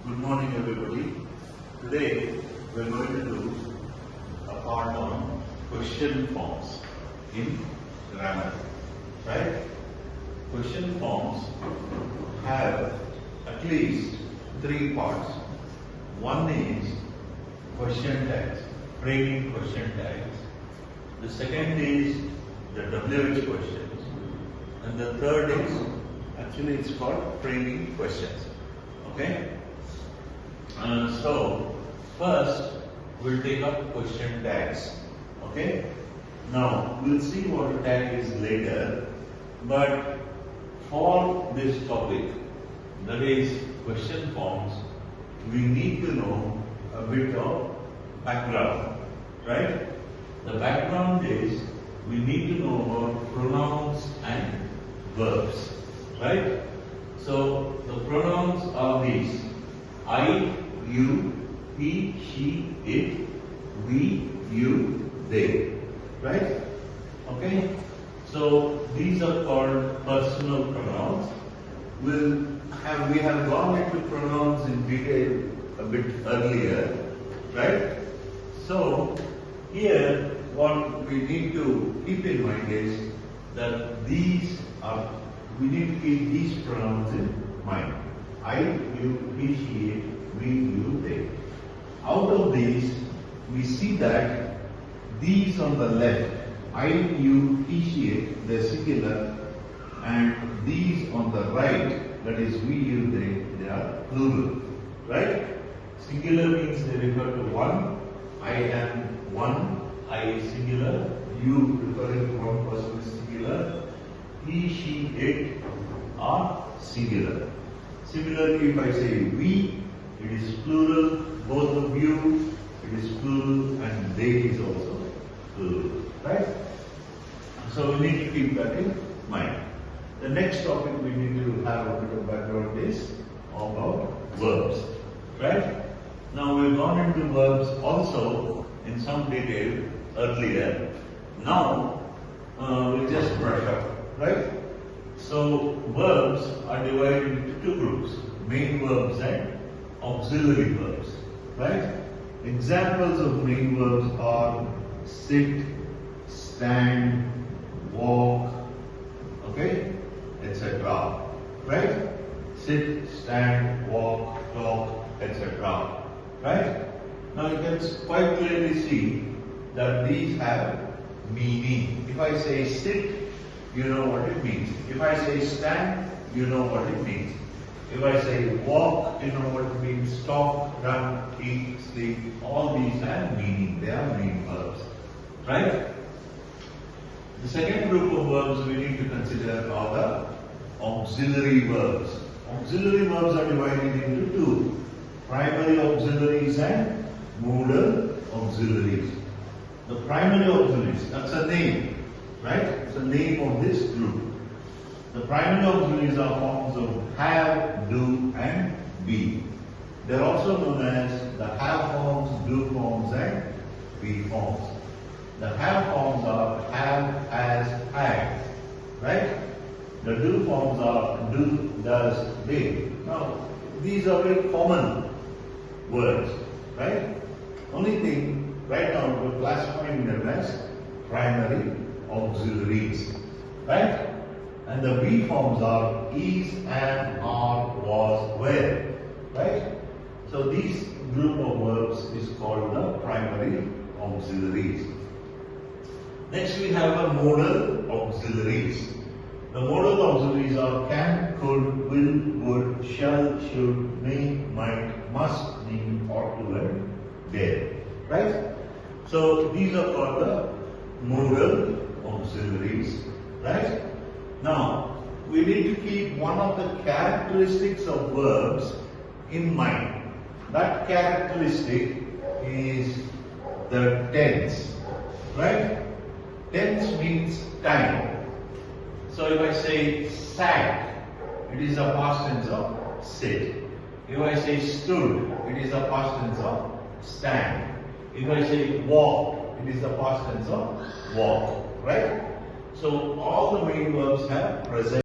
Good morning, everybody. Today we are going to do a part on question forms in grammar. Right? Question forms have at least three parts. One is question tags, framing question tags. The second is the WH questions, and the third is actually it's called framing questions. Okay. So first we'll take up question tags. Okay. Now we'll see what a tag is later, but for this topic, that is question forms, we need to know a bit of background, right? The background is we need to know about pronouns and verbs, right? So the pronouns are these: I, you, he, she, it, we, you, they, right? Okay? So these are called personal pronouns. We have gone into pronouns in detail a bit earlier, right? So here what we need to keep in mind is that we need to keep these pronouns in mind. I, you, he, she, it, we, you, they. Out of these, we see that these on the left, I, you, he, she, it, they're singular, and these on the right, that is we, you, they are plural, right? Singular means they refer to one. I am one, I is singular. You referring to one person is singular. He, she, it are singular. Similarly, if I say we, it is plural. Both of you, it is plural, and they is also plural, right? So we need to keep that in mind. The next topic we need to have a bit of background is about verbs, right? Now we've gone into verbs also in some detail earlier. Now we'll just brush up, right? So verbs are divided into two groups: main verbs and auxiliary verbs, right? Examples of main verbs are sit, stand, walk, okay, etc. Right? Sit, stand, walk, talk, etc. Right? Now you can quite clearly see that these have meaning. If I say sit, you know what it means. If I say stand, you know what it means. If I say walk, you know what it means. Talk, run, eat, sleep, all these have meaning. They are main verbs. Right? The second group of verbs we need to consider are the auxiliary verbs. Auxiliary verbs are divided into two: primary auxiliaries and modal auxiliaries. The primary auxiliaries, that's a name, right? It's the name of this group. The primary auxiliaries are forms of have, do, and be. They're also known as the have forms, do forms, and be forms. The have forms are have, has, had, right? The do forms are do, does, be. Now, these are very common words, right? Only thing, right now we're classifying them as primary auxiliaries, right? And the be forms are is, am, are, was, were, right? So these group of verbs is called the primary auxiliaries. Next we have the modal auxiliaries. The modal auxiliaries are can, could, will, would, shall, should, may, might, must, need, ought to, and dare, right? So these are called the modal auxiliaries, right? Now, we need to keep one of the characteristics of verbs in mind. That characteristic is the tense, right? Tense means time. So if I say sat, it is a past tense of sit. If I say stood, it is a past tense of stand. If I say walked, it is the past tense of walk, right? So all the main verbs have present